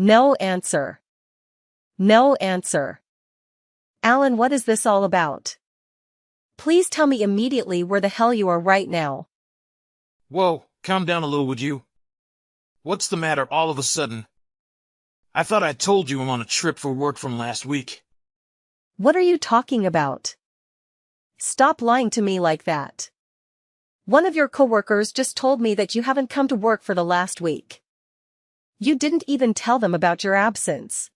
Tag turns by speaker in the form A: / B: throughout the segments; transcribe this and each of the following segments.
A: No answer. No answer. Alan, what is this all about? Please tell me immediately where the hell you are right now.
B: Whoa, calm down a little, would you? What's the matter all of a sudden? I thought I told you I'm on a trip for work from last week.
A: What are you talking about? Stop lying to me like that. One of your coworkers just told me that you haven't come to work for the last week. You didn't even tell them about your absence.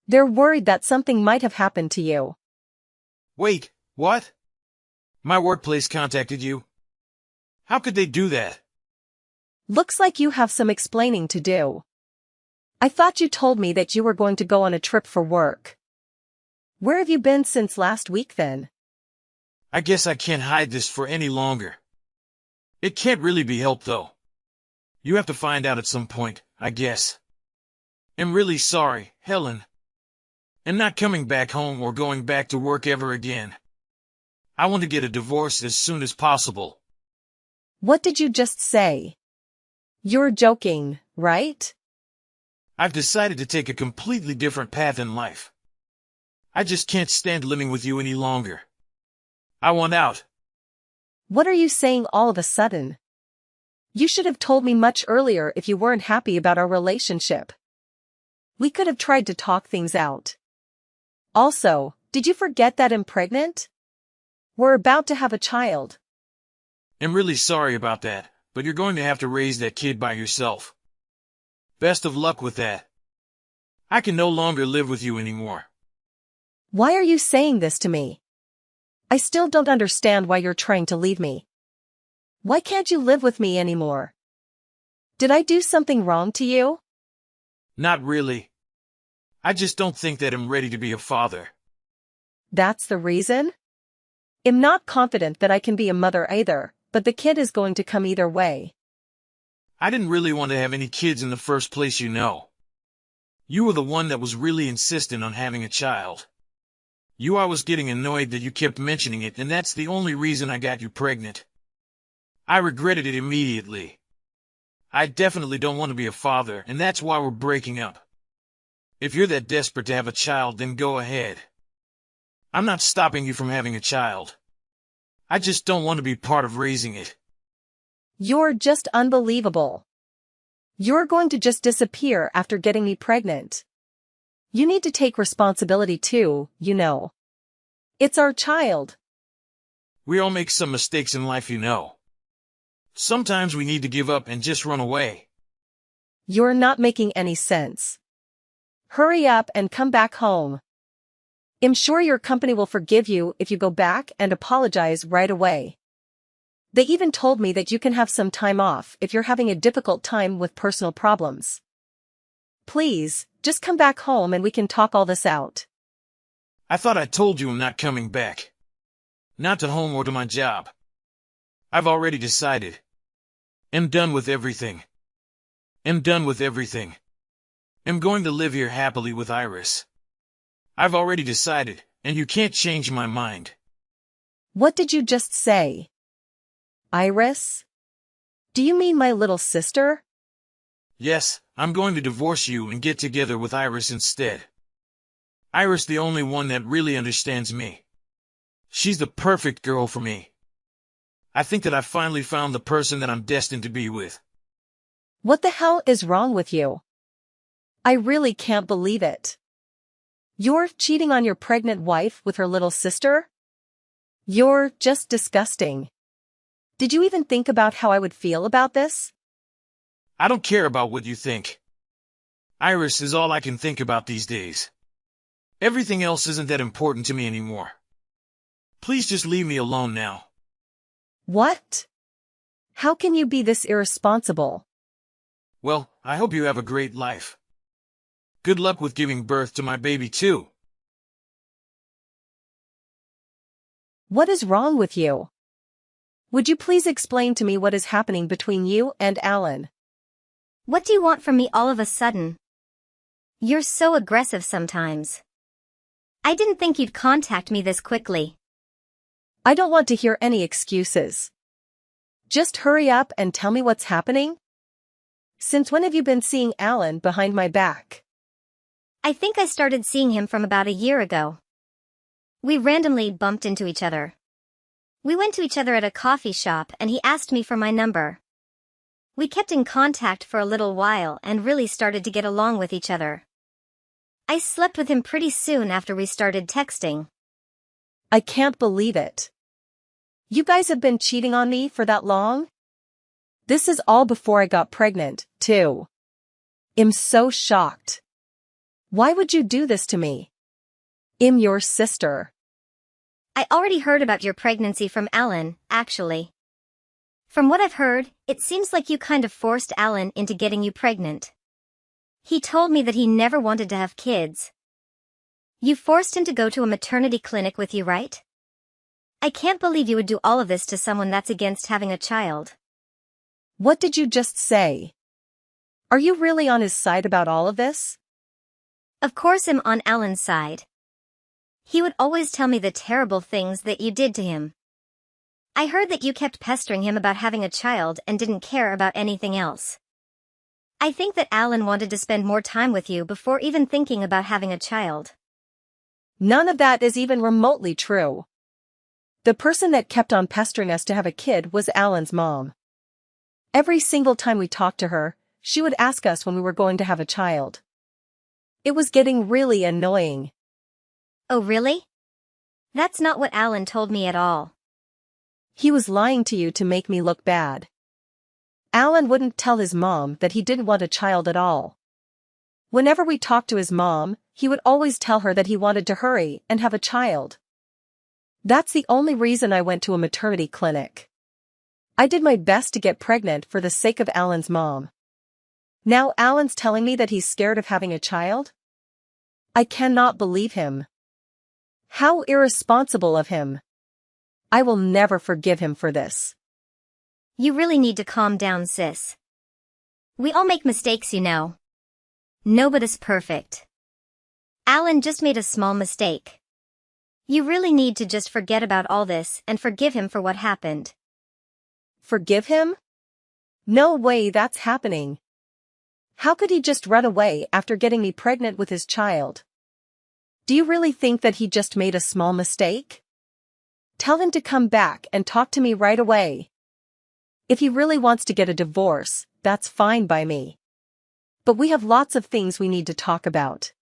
A: They're worried that something might have happened to you.
B: Wait, what? My workplace contacted you? How could they do that?
A: Looks like you have some explaining to do. I thought you told me that you were going to go on a trip for work. Where have you been since last week then?
B: I guess I can't hide this for any longer. It can't really be helped though. You have to find out at some point, I guess. I'm really sorry, Helen. I'm not coming back home or going back to work ever again. I want to get a divorce as soon as possible.
A: What did you just say? You're joking, right?
B: I've decided to take a completely different path in life. I just can't stand living with you any longer. I want out.
A: What are you saying all of a sudden? You should have told me much earlier if you weren't happy about our relationship. We could have tried to talk things out. Also, did you forget that I'm pregnant? We're about to have a child.
B: I'm really sorry about that, but you're going to have to raise that kid by yourself. Best of luck with that. I can no longer live with you anymore.
A: Why are you saying this to me? I still don't understand why you're trying to leave me. Why can't you live with me anymore? Did I do something wrong to you?
B: Not really. I just don't think that I'm ready to be a father.
A: That's the reason? I'm not confident that I can be a mother either, but the kid is going to come either way.
B: I didn't really want to have any kids in the first place, you know. You were the one that was really insistent on having a child. I was getting annoyed that you kept mentioning it, and that's the only reason I got you pregnant. I regretted it immediately. I definitely don't want to be a father, and that's why we're breaking up. If you're that desperate to have a child, then go ahead. I'm not stopping you from having a child. I just don't want to be part of raising it.
A: You're just unbelievable. You're going to just disappear after getting me pregnant. You need to take responsibility too, you know. It's our child.
B: We all make some mistakes in life, you know. Sometimes we need to give up and just run away.
A: You're not making any sense. Hurry up and come back home. I'm sure your company will forgive you if you go back and apologize right away. They even told me that you can have some time off if you're having a difficult time with personal problems. Please, just come back home and we can talk all this out.
B: I thought I told you I'm not coming back. Not to home or to my job. I've already decided. I'm done with everything. I'm done with everything. I'm going to live here happily with Iris. I've already decided, and you can't change my mind.
A: What did you just say? Iris? Do you mean my little sister?
B: Yes, I'm going to divorce you and get together with Iris instead. Iris the only one that really understands me. She's the perfect girl for me. I think that I finally found the person that I'm destined to be with.
A: What the hell is wrong with you? I really can't believe it. You're cheating on your pregnant wife with her little sister? You're just disgusting. Did you even think about how I would feel about this?
B: I don't care about what you think. Iris is all I can think about these days. Everything else isn't that important to me anymore. Please just leave me alone now.
A: What? How can you be this irresponsible?
B: Well, I hope you have a great life. Good luck with giving birth to my baby too.
A: What is wrong with you? Would you please explain to me what is happening between you and Alan?
C: What do you want from me all of a sudden? You're so aggressive sometimes. I didn't think you'd contact me this quickly.
A: I don't want to hear any excuses. Just hurry up and tell me what's happening. Since when have you been seeing Alan behind my back?
C: I think I started seeing him from about a year ago. We randomly bumped into each other. We went to each other at a coffee shop and he asked me for my number. We kept in contact for a little while and really started to get along with each other. I slept with him pretty soon after we started texting.
A: I can't believe it. You guys have been cheating on me for that long? This is all before I got pregnant, too. I'm so shocked. Why would you do this to me? I'm your sister.
C: I already heard about your pregnancy from Alan, actually. From what I've heard, it seems like you kind of forced Alan into getting you pregnant. He told me that he never wanted to have kids. You forced him to go to a maternity clinic with you, right? I can't believe you would do all of this to someone that's against having a child.
A: What did you just say? Are you really on his side about all of this?
C: Of course I'm on Alan's side. He would always tell me the terrible things that you did to him. I heard that you kept pestering him about having a child and didn't care about anything else. I think that Alan wanted to spend more time with you before even thinking about having a child.
A: None of that is even remotely true. The person that kept on pestering us to have a kid was Alan's mom. Every single time we talked to her, she would ask us when we were going to have a child. It was getting really annoying.
C: Oh really? That's not what Alan told me at all.
A: He was lying to you to make me look bad. Alan wouldn't tell his mom that he didn't want a child at all. Whenever we talked to his mom, he would always tell her that he wanted to hurry and have a child. That's the only reason I went to a maternity clinic. I did my best to get pregnant for the sake of Alan's mom. Now Alan's telling me that he's scared of having a child? I cannot believe him. How irresponsible of him. I will never forgive him for this.
C: You really need to calm down, sis. We all make mistakes, you know. Nobody's perfect. Alan just made a small mistake. You really need to just forget about all this and forgive him for what happened.
A: Forgive him? No way that's happening. How could he just run away after getting me pregnant with his child? Do you really think that he just made a small mistake? Tell him to come back and talk to me right away. If he really wants to get a divorce, that's fine by me. But we have lots of things we need to talk about.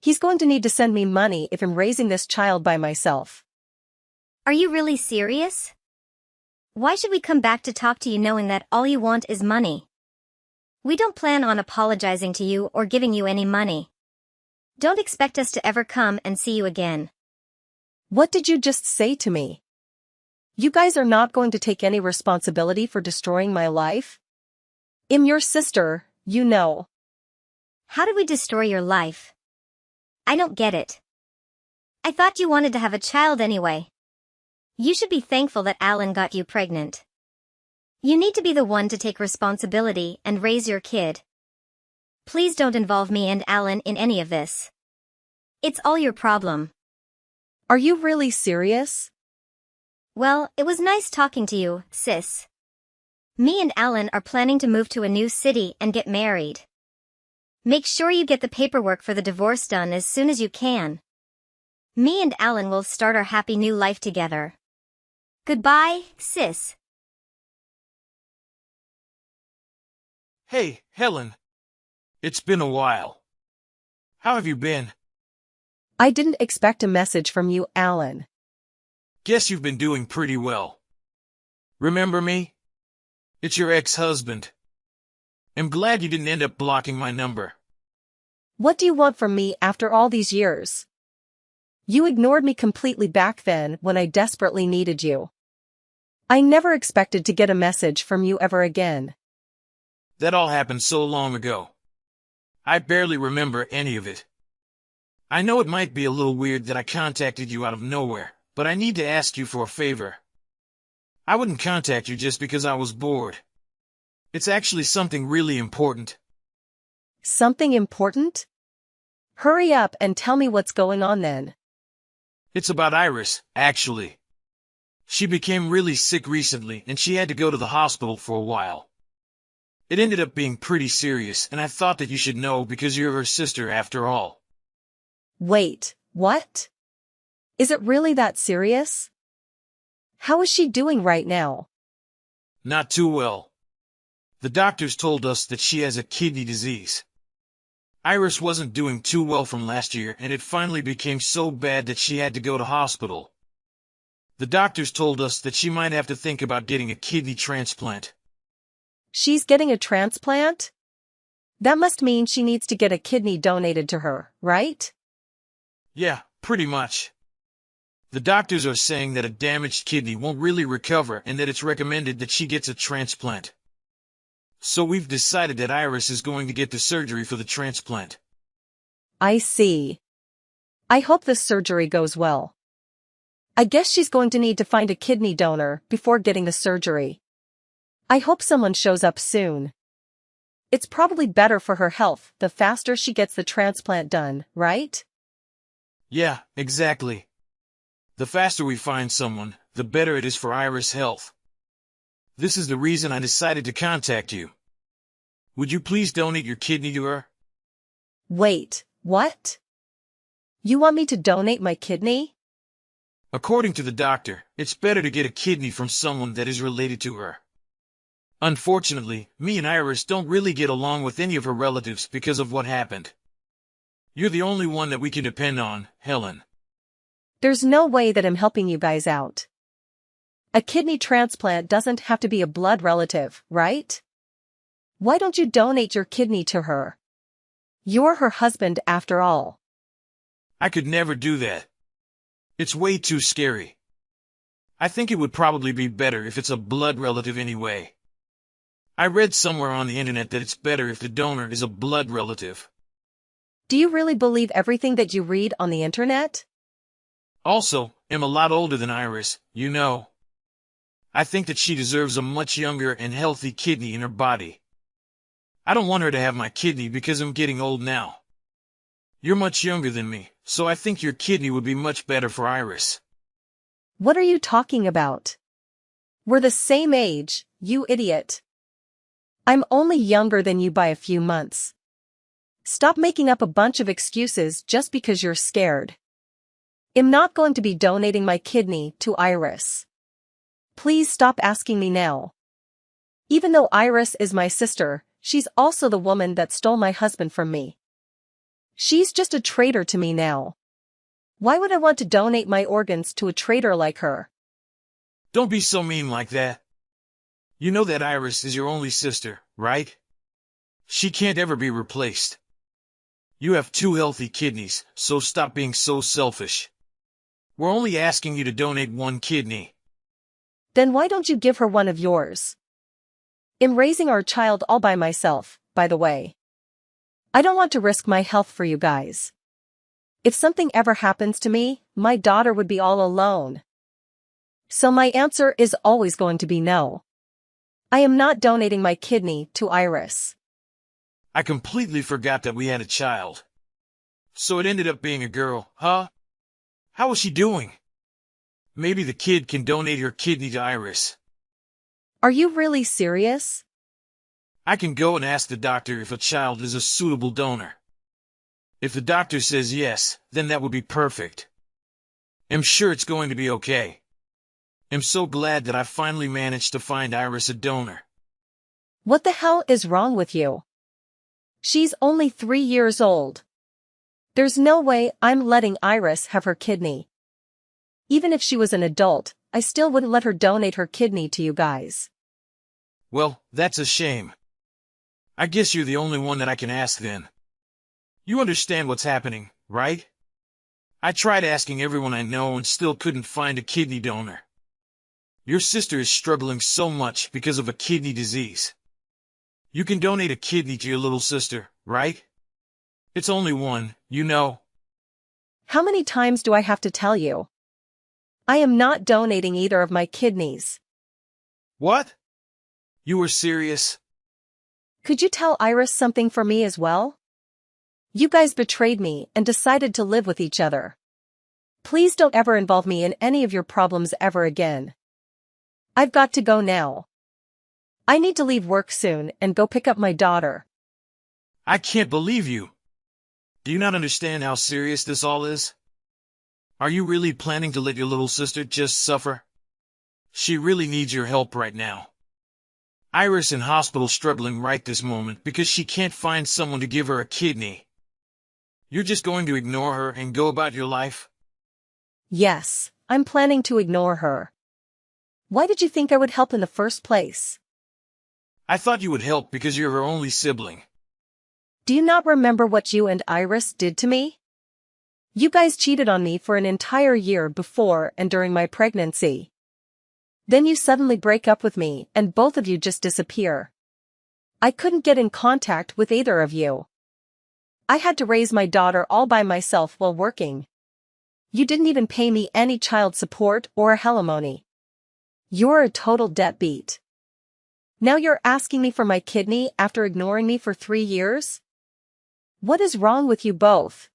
A: He's going to need to send me money if I'm raising this child by myself.
C: Are you really serious? Why should we come back to talk to you knowing that all you want is money? We don't plan on apologizing to you or giving you any money. Don't expect us to ever come and see you again.
A: What did you just say to me? You guys are not going to take any responsibility for destroying my life? I'm your sister, you know.
C: How did we destroy your life? I don't get it. I thought you wanted to have a child anyway. You should be thankful that Alan got you pregnant. You need to be the one to take responsibility and raise your kid. Please don't involve me and Alan in any of this. It's all your problem.
A: Are you really serious?
C: Well, it was nice talking to you, sis. Me and Alan are planning to move to a new city and get married. Make sure you get the paperwork for the divorce done as soon as you can. Me and Alan will start our happy new life together. Goodbye, sis.
B: Hey, Helen. It's been a while. How have you been?
A: I didn't expect a message from you, Alan.
B: Guess you've been doing pretty well. Remember me? It's your ex-husband. I'm glad you didn't end up blocking my number.
A: What do you want from me after all these years? You ignored me completely back then when I desperately needed you. I never expected to get a message from you ever again.
B: That all happened so long ago. I barely remember any of it. I know it might be a little weird that I contacted you out of nowhere, but I need to ask you for a favor. I wouldn't contact you just because I was bored. It's actually something really important.
A: Something important? Hurry up and tell me what's going on then.
B: It's about Iris, actually. She became really sick recently and she had to go to the hospital for a while. It ended up being pretty serious, and I thought that you should know because you're her sister after all.
A: Wait, what? Is it really that serious? How is she doing right now?
B: Not too well. The doctors told us that she has a kidney disease. Iris wasn't doing too well from last year, and it finally became so bad that she had to go to hospital. The doctors told us that she might have to think about getting a kidney transplant.
A: She's getting a transplant? That must mean she needs to get a kidney donated to her, right?
B: Yeah, pretty much. The doctors are saying that a damaged kidney won't really recover and that it's recommended that she gets a transplant. So we've decided that Iris is going to get the surgery for the transplant.
A: I see. I hope the surgery goes well. I guess she's going to need to find a kidney donor before getting the surgery. I hope someone shows up soon. It's probably better for her health the faster she gets the transplant done, right?
B: Yeah, exactly. The faster we find someone, the better it is for Iris' health. This is the reason I decided to contact you. Would you please donate your kidney to her?
A: Wait, what? You want me to donate my kidney?
B: According to the doctor, it's better to get a kidney from someone that is related to her. Unfortunately, me and Iris don't really get along with any of her relatives because of what happened. You're the only one that we can depend on, Helen.
A: There's no way that I'm helping you guys out. A kidney transplant doesn't have to be a blood relative, right? Why don't you donate your kidney to her? You're her husband after all.
B: I could never do that. It's way too scary. I think it would probably be better if it's a blood relative anyway. I read somewhere on the internet that it's better if the donor is a blood relative.
A: Do you really believe everything that you read on the internet?
B: Also, I'm a lot older than Iris, you know. I think that she deserves a much younger and healthy kidney in her body. I don't want her to have my kidney because I'm getting old now. You're much younger than me, so I think your kidney would be much better for Iris.
A: What are you talking about? We're the same age, you idiot. I'm only younger than you by a few months. Stop making up a bunch of excuses just because you're scared. I'm not going to be donating my kidney to Iris. Please stop asking me now. Even though Iris is my sister, she's also the woman that stole my husband from me. She's just a traitor to me now. Why would I want to donate my organs to a traitor like her?
B: Don't be so mean like that. You know that Iris is your only sister, right? She can't ever be replaced. You have 2 healthy kidneys, so stop being so selfish. We're only asking you to donate 1 kidney.
A: Then why don't you give her one of yours? I'm raising our child all by myself, by the way. I don't want to risk my health for you guys. If something ever happens to me, my daughter would be all alone. So my answer is always going to be no. I am not donating my kidney to Iris.
B: I completely forgot that we had a child. So it ended up being a girl, huh? How is she doing? Maybe the kid can donate her kidney to Iris.
A: Are you really serious?
B: I can go and ask the doctor if a child is a suitable donor. If the doctor says yes, then that would be perfect. I'm sure it's going to be okay. I'm so glad that I finally managed to find Iris a donor.
A: What the hell is wrong with you? She's only 3 years old. There's no way I'm letting Iris have her kidney. Even if she was an adult, I still wouldn't let her donate her kidney to you guys.
B: Well, that's a shame. I guess you're the only one that I can ask then. You understand what's happening, right? I tried asking everyone I know and still couldn't find a kidney donor. Your sister is struggling so much because of a kidney disease. You can donate a kidney to your little sister, right? It's only 1, you know.
A: How many times do I have to tell you? I am not donating either of my kidneys.
B: What? You were serious?
A: Could you tell Iris something for me as well? You guys betrayed me and decided to live with each other. Please don't ever involve me in any of your problems ever again. I've got to go now. I need to leave work soon and go pick up my daughter.
B: I can't believe you. Do you not understand how serious this all is? Are you really planning to let your little sister just suffer? She really needs your help right now. Iris in hospital struggling right this moment because she can't find someone to give her a kidney. You're just going to ignore her and go about your life?
A: Yes, I'm planning to ignore her. Why did you think I would help in the first place?
B: I thought you would help because you're her only sibling.
A: Do you not remember what you and Iris did to me? You guys cheated on me for an entire year before and during my pregnancy. Then you suddenly break up with me and both of you just disappear. I couldn't get in contact with either of you. I had to raise my daughter all by myself while working. You didn't even pay me any child support or alimony. You're a total deadbeat. Now you're asking me for my kidney after ignoring me for 3 years? What is wrong with you both?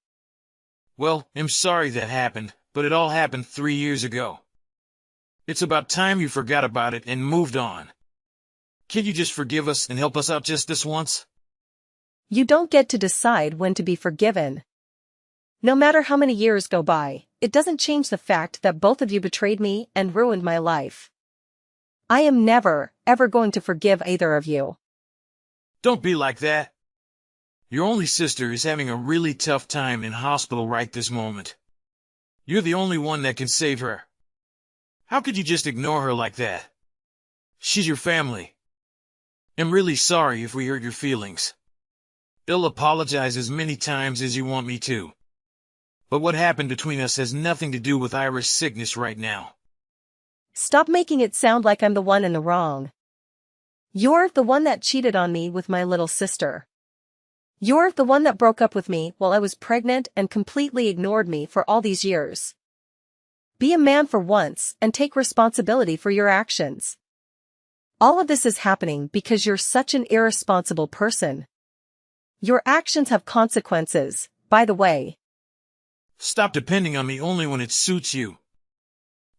B: Well, I'm sorry that happened, but it all happened 3 years ago. It's about time you forgot about it and moved on. Can't you just forgive us and help us out just this once?
A: You don't get to decide when to be forgiven. No matter how many years go by, it doesn't change the fact that both of you betrayed me and ruined my life. I am never, ever going to forgive either of you.
B: Don't be like that. Your only sister is having a really tough time in hospital right this moment. You're the only one that can save her. How could you just ignore her like that? She's your family. I'm really sorry if we hurt your feelings. I'll apologize as many times as you want me to. But what happened between us has nothing to do with Iris' sickness right now.
A: Stop making it sound like I'm the one in the wrong. You're the one that cheated on me with my little sister. You're the one that broke up with me while I was pregnant and completely ignored me for all these years. Be a man for once and take responsibility for your actions. All of this is happening because you're such an irresponsible person. Your actions have consequences, by the way.
B: Stop depending on me only when it suits you.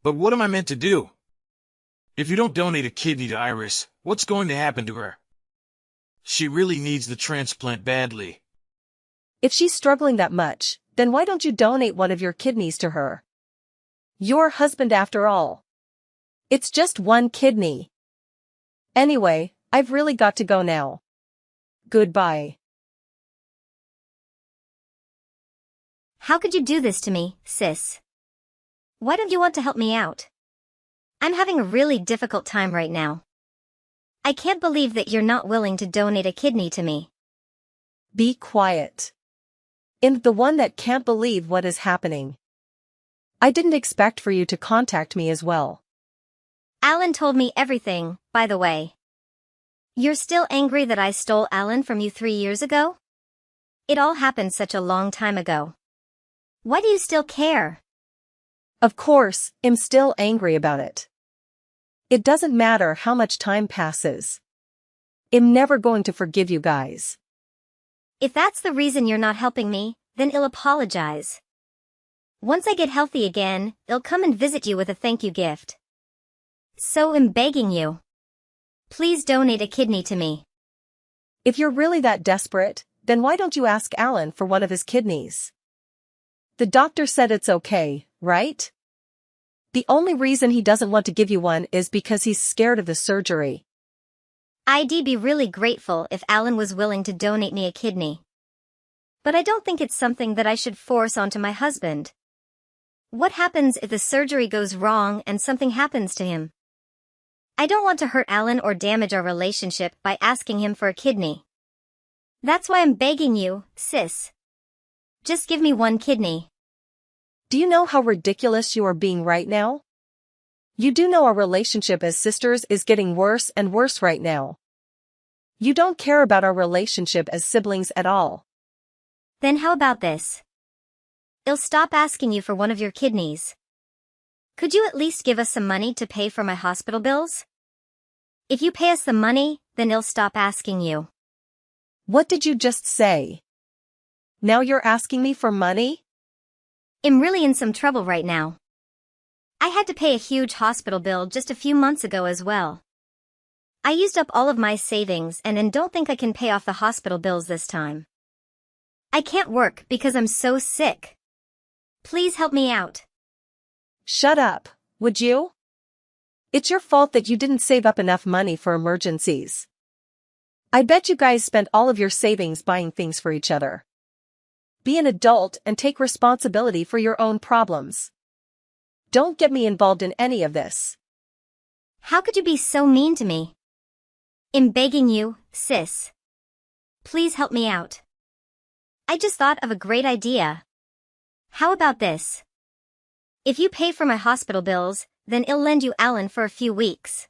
B: But what am I meant to do? If you don't donate a kidney to Iris, what's going to happen to her? She really needs the transplant badly.
A: If she's struggling that much, then why don't you donate one of your kidneys to her? Your husband after all. It's just one kidney. Anyway, I've really got to go now. Goodbye.
C: How could you do this to me, sis? Why don't you want to help me out? I'm having a really difficult time right now. I can't believe that you're not willing to donate a kidney to me.
A: Be quiet. I'm the one that can't believe what is happening. I didn't expect for you to contact me as well.
C: Alan told me everything, by the way. You're still angry that I stole Alan from you 3 years ago? It all happened such a long time ago. Why do you still care?
A: Of course, I'm still angry about it. It doesn't matter how much time passes. I'm never going to forgive you guys.
C: If that's the reason you're not helping me, then I'll apologize. Once I get healthy again, I'll come and visit you with a thank you gift. So I'm begging you. Please donate a kidney to me.
A: If you're really that desperate, then why don't you ask Alan for one of his kidneys? The doctor said it's okay, right? The only reason he doesn't want to give you one is because he's scared of the surgery.
C: I'd be really grateful if Alan was willing to donate me a kidney. But I don't think it's something that I should force onto my husband. What happens if the surgery goes wrong and something happens to him? I don't want to hurt Alan or damage our relationship by asking him for a kidney. That's why I'm begging you, sis. Just give me one kidney.
A: Do you know how ridiculous you are being right now? You do know our relationship as sisters is getting worse and worse right now. You don't care about our relationship as siblings at all.
C: Then how about this? I'll stop asking you for one of your kidneys. Could you at least give us some money to pay for my hospital bills? If you pay us the money, then I'll stop asking you.
A: What did you just say? Now you're asking me for money?
C: I'm really in some trouble right now. I had to pay a huge hospital bill just a few months ago as well. I used up all of my savings and don't think I can pay off the hospital bills this time. I can't work because I'm so sick. Please help me out.
A: Shut up, would you? It's your fault that you didn't save up enough money for emergencies. I bet you guys spent all of your savings buying things for each other. Be an adult and take responsibility for your own problems. Don't get me involved in any of this.
C: How could you be so mean to me? I'm begging you, sis. Please help me out. I just thought of a great idea. How about this? If you pay for my hospital bills, then I'll lend you Alan for a few weeks.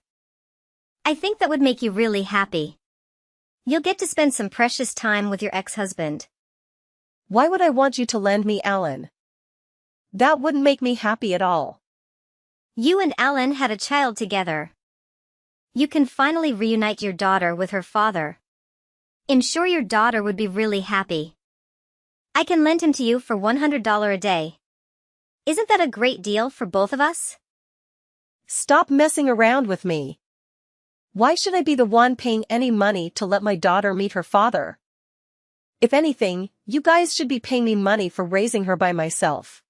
C: I think that would make you really happy. You'll get to spend some precious time with your ex-husband.
A: Why would I want you to lend me Alan? That wouldn't make me happy at all.
C: You and Alan had a child together. You can finally reunite your daughter with her father. I'm sure your daughter would be really happy. I can lend him to you for $100 a day. Isn't that a great deal for both of us?
A: Stop messing around with me. Why should I be the one paying any money to let my daughter meet her father? If anything, you guys should be paying me money for raising her by myself.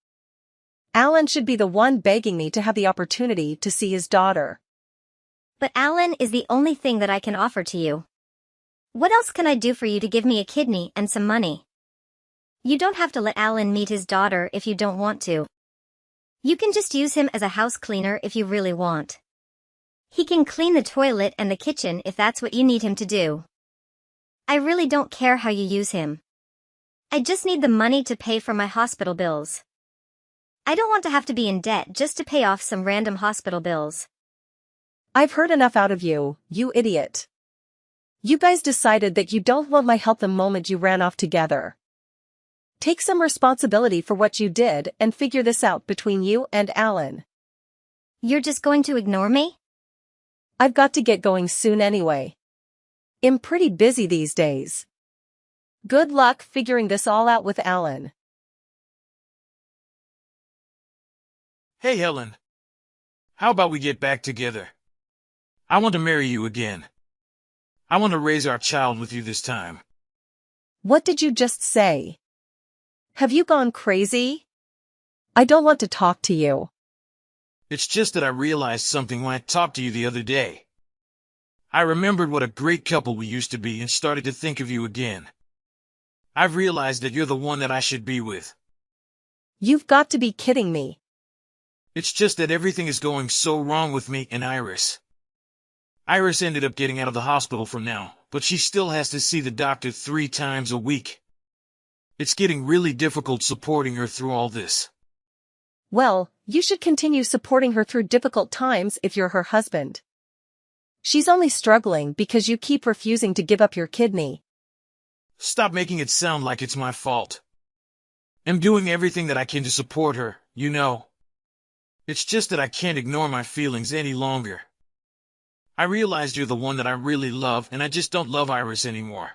A: Alan should be the one begging me to have the opportunity to see his daughter.
C: But Alan is the only thing that I can offer to you. What else can I do for you to give me a kidney and some money? You don't have to let Alan meet his daughter if you don't want to. You can just use him as a house cleaner if you really want. He can clean the toilet and the kitchen if that's what you need him to do. I really don't care how you use him. I just need the money to pay for my hospital bills. I don't want to have to be in debt just to pay off some random hospital bills.
A: I've heard enough out of you, you idiot. You guys decided that you don't want my help the moment you ran off together. Take some responsibility for what you did and figure this out between you and Alan.
C: You're just going to ignore me?
A: I've got to get going soon anyway. I'm pretty busy these days. Good luck figuring this all out with Alan.
B: Hey, Helen. How about we get back together? I want to marry you again. I want to raise our child with you this time.
A: What did you just say? Have you gone crazy? I don't want to talk to you.
B: It's just that I realized something when I talked to you the other day. I remembered what a great couple we used to be and started to think of you again. I've realized that you're the one that I should be with.
A: You've got to be kidding me.
B: It's just that everything is going so wrong with me and Iris. Iris ended up getting out of the hospital for now, but she still has to see the doctor 3 times a week. It's getting really difficult supporting her through all this.
A: Well, you should continue supporting her through difficult times if you're her husband. She's only struggling because you keep refusing to give up your kidney.
B: Stop making it sound like it's my fault. I'm doing everything that I can to support her, you know. It's just that I can't ignore my feelings any longer. I realized you're the one that I really love, and I just don't love Iris anymore.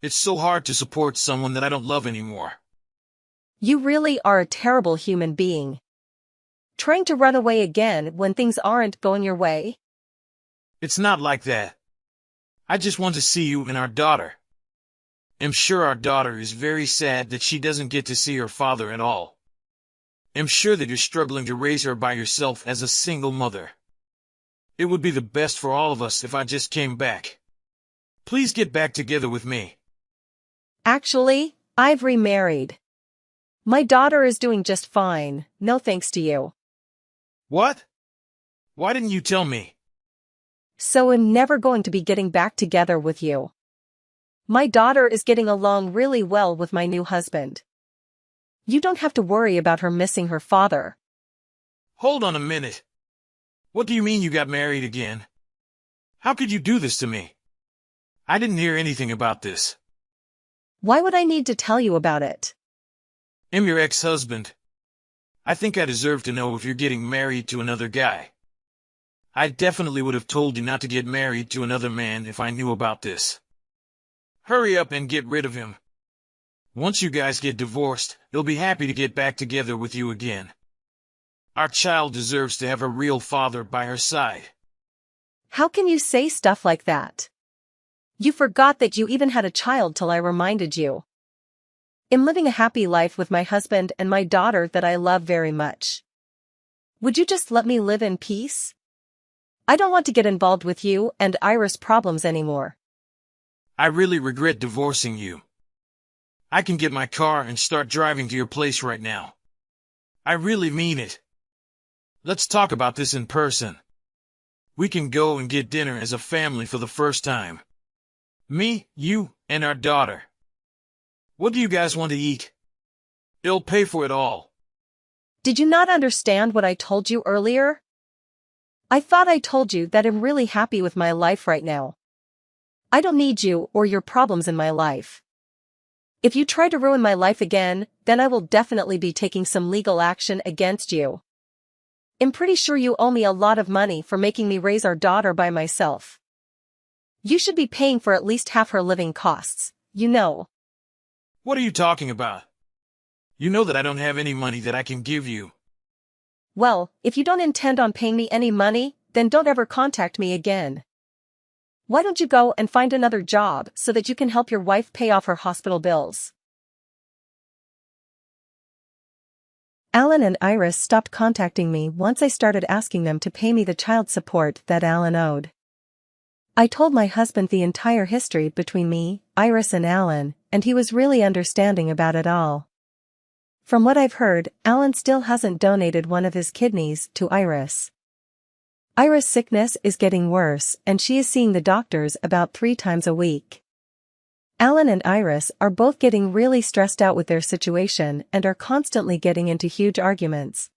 B: It's so hard to support someone that I don't love anymore.
A: You really are a terrible human being. Trying to run away again when things aren't going your way?
B: It's not like that. I just want to see you and our daughter. I'm sure our daughter is very sad that she doesn't get to see her father at all. I'm sure that you're struggling to raise her by yourself as a single mother. It would be the best for all of us if I just came back. Please get back together with me.
A: Actually, I've remarried. My daughter is doing just fine, no thanks to you.
B: What? Why didn't you tell me?
A: So I'm never going to be getting back together with you. My daughter is getting along really well with my new husband. You don't have to worry about her missing her father.
B: Hold on a minute. What do you mean you got married again? How could you do this to me? I didn't hear anything about this.
A: Why would I need to tell you about it?
B: I'm your ex-husband. I think I deserve to know if you're getting married to another guy. I definitely would have told you not to get married to another man if I knew about this. Hurry up and get rid of him. Once you guys get divorced, he'll be happy to get back together with you again. Our child deserves to have a real father by her side.
A: How can you say stuff like that? You forgot that you even had a child till I reminded you. I'm living a happy life with my husband and my daughter that I love very much. Would you just let me live in peace? I don't want to get involved with you and Iris' problems anymore.
B: I really regret divorcing you. I can get my car and start driving to your place right now. I really mean it. Let's talk about this in person. We can go and get dinner as a family for the first time. Me, you, and our daughter. What do you guys want to eat? I'll pay for it all.
A: Did you not understand what I told you earlier? I thought I told you that I'm really happy with my life right now. I don't need you or your problems in my life. If you try to ruin my life again, then I will definitely be taking some legal action against you. I'm pretty sure you owe me a lot of money for making me raise our daughter by myself. You should be paying for at least half her living costs, you know.
B: What are you talking about? You know that I don't have any money that I can give you.
A: Well, if you don't intend on paying me any money, then don't ever contact me again. Why don't you go and find another job so that you can help your wife pay off her hospital bills? Alan and Iris stopped contacting me once I started asking them to pay me the child support that Alan owed. I told my husband the entire history between me, Iris and Alan, and he was really understanding about it all. From what I've heard, Alan still hasn't donated one of his kidneys to Iris. Iris' sickness is getting worse and she is seeing the doctors about 3 times a week. Alan and Iris are both getting really stressed out with their situation and are constantly getting into huge arguments.